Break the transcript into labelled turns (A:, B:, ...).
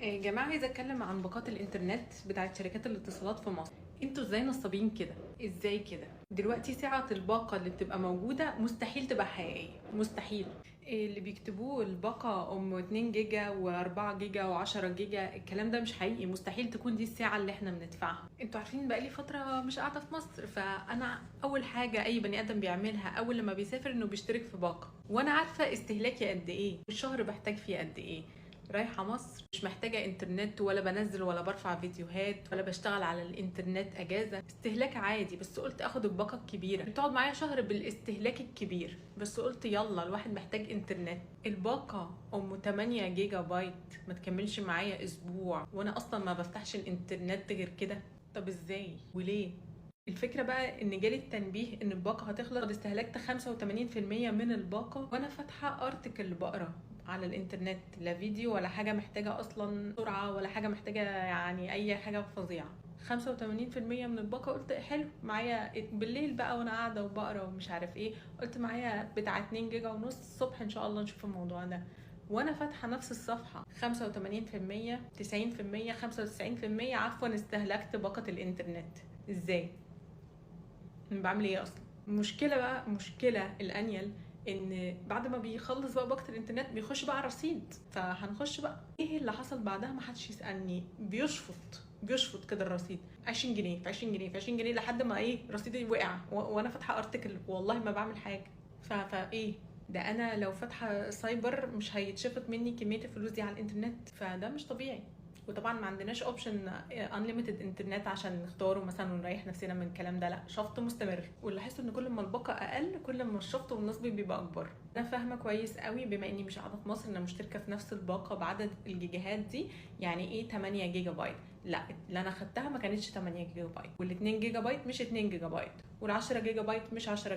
A: يا جماعة عايزة اتكلم عن باقات الانترنت بتاعت شركات الاتصالات في مصر. انتوا ازاي نصابين كده؟ ازاي كده؟ دلوقتي سعة الباقة اللي بتبقى موجودة مستحيل تبقى حقيقية، مستحيل. اللي بيكتبوه الباقة 2 جيجا و4 جيجا و10 جيجا، الكلام ده مش حقيقي، مستحيل تكون دي السعة اللي احنا بندفعها. انتوا عارفين بقالي فترة مش قاعدة في مصر، فانا اول حاجة اي بني ادم بيعملها اول لما بيسافر انه بيشترك في باقة، وانا عارفة استهلاكي قد ايه، الشهر بحتاج فيه قد ايه. رايحة مصر مش محتاجة انترنت، ولا بنزل ولا برفع فيديوهات ولا بشتغل على الانترنت اجازة، استهلاك عادي. بس قلت اخد الباقة الكبيرة بتقعد معايا شهر بالاستهلاك الكبير، بس قلت يلا الواحد محتاج انترنت. الباقة 8 جيجا بايت ما تكملش معايا اسبوع، وانا اصلا ما بفتحش الانترنت غير كده. طب ازاي وليه؟ الفكرة بقى ان جالي التنبيه ان الباقة هتخلص، قد استهلكت 85% من الباقة وانا فاتحة ارتكل بقرا على الانترنت، لا فيديو ولا حاجة محتاجة اصلا سرعة ولا حاجة محتاجة يعني اي حاجة فظيعة. 85% من الباقة، قلت حلو معايا بالليل بقى وانا قاعدة وبقرا ومش عارف ايه، قلت معايا بتاع 2 جيجا ونص الصبح ان شاء الله نشوف الموضوع ده. وانا فاتحة نفس الصفحة 85%، 90%، 95%، عفوا استهلكت باقة الانترنت. ازاي؟ بعمل ايه اصلا؟ مشكله الانيل ان بعد ما بيخلص بقى باقة الانترنت بيخش بقى على الرصيد، فهنخش بقى ايه اللي حصل بعدها؟ ما حدش يسالني، بيشفط كده الرصيد 20 جنيه في 20 جنيه في 20 جنيه لحد ما ايه رصيدي وقع وانا فاتحه ارتكل والله ما بعمل حاجه. فايه ده؟ انا لو فاتحه سايبر مش هيتشفط مني كميه الفلوس دي على الانترنت، فده مش طبيعي. وطبعا ما عندناش اوبشن انليميتد انترنت عشان نختاره مثلا ونريح نفسنا من الكلام ده، لا شفط مستمر. واللي لاحظته ان كل ما الباقه اقل كل ما الشفط والنصب بيبقى اكبر. انا فاهمه كويس قوي بما اني مش قاعده في مصر ان مشتركه في نفس الباقه بعدد الجيجاهات دي. يعني ايه 8 جيجا بايت؟ لا اللي انا خدتها ما كانتش 8 جيجا بايت، وال2 جيجا بايت مش 2 جيجا بايت، وال10 جيجا بايت مش 10